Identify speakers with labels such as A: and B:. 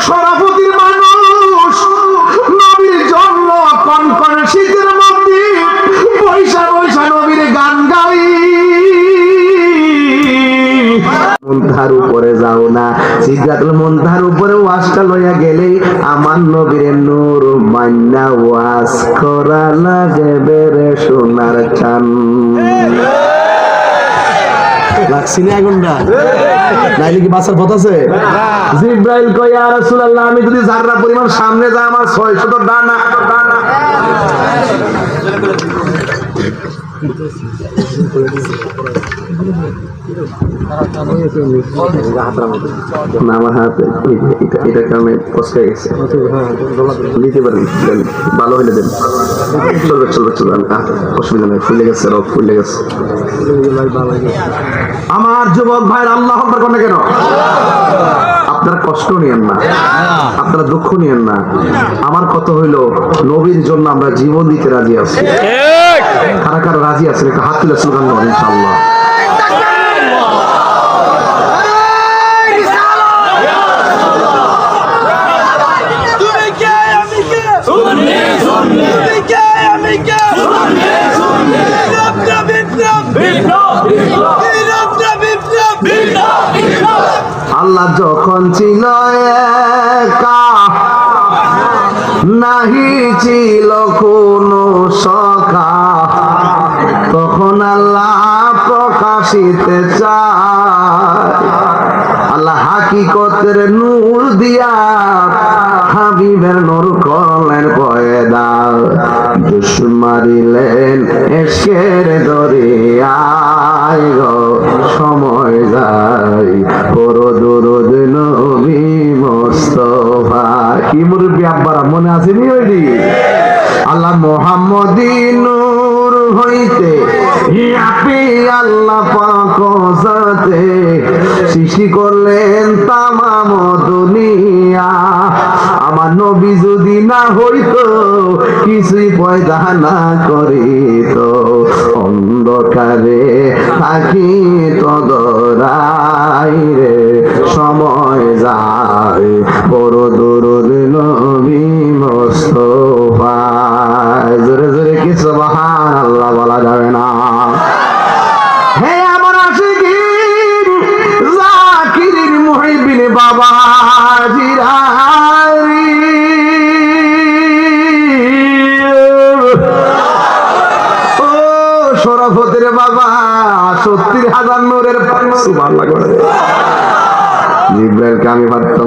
A: সরাফতির মানুষ নবীর জন্য কনকন শীতের মধ্যে পয়সা পয়সা নবীর গান গাই। মন্থার উপরে যাও না, সিদরাতুল মুনতাহার উপরে ওয়াজটা লইয়া গেলে আমার নবীর নূর মান্না ওয়াজ করা লাগবে রে সোনার চান। লাগছি না আগুনটা? নাইলে কি বাঁচার পথ আছে? জিব্রাইল কয় ইয়া রাসূলুল্লাহ, আমি যদি যাররা পরিমাণ সামনে যাই আমার 600 ডানা। আমার হাতে এটা কারণে কষ্ট হয়ে গেছে, নিতে পারেন, ভালো হইলে দেন, চলবে চলবে চলবে, অসুবিধা নেই, ফুলে গেছে, রোগ ফুলে গেছে। আমার যুবক ভাই আল্লাহ আকবার কোন কেন? আপনারা কষ্ট নিয়েন না, আপনারা দুঃখ নিয়েন না। আমার কথা হইল নবীর জন্য আমরা জীবন দিতে রাজি আছি। কারা কারা রাজি আছেন একটা হাত তুলে স্লোগান দেন ইনশাআল্লাহ। আল্লাহ যখন ছিল একা, নাহি ছিল কোনো সখা, তখন আল্লাহ প্রকাশিতে চায়। আল্লাহ হাকিকতের নূর দিয়া হাবিবের নূর করলেন পয়দা, দুশ্মারিলেন এশকের দরিয়ায় গো সময় যায়, পড়ো দুরূদ নবী মুস্তাফা। কি মুরব্বি আব্বারা মনে আসেনি ওইটি? আল্লাহ মুহাম্মদী নূর হইতে আপনি আল্লাহ পাক জাতে সৃষ্টি করলেন তামাম দুনিয়া। আমার নবী যদি না হইতো, কিছুই পয়দা না করিত, অন্ধকারে থাকিত দরাই রে সময় যায়, বড় দুরূদ নবী মুস্তাফা। জোরে জোরে কি সুবহানাল্লাহ বলা যাবে না? হে আমার আশিকিন জাকিরিন মুহিবিন বাবা জিরারি, ও শরফতের বাবা 70,000 নূরের সুবহানাল্লাহ করে। জিব্রাইলকে আমি পারতাম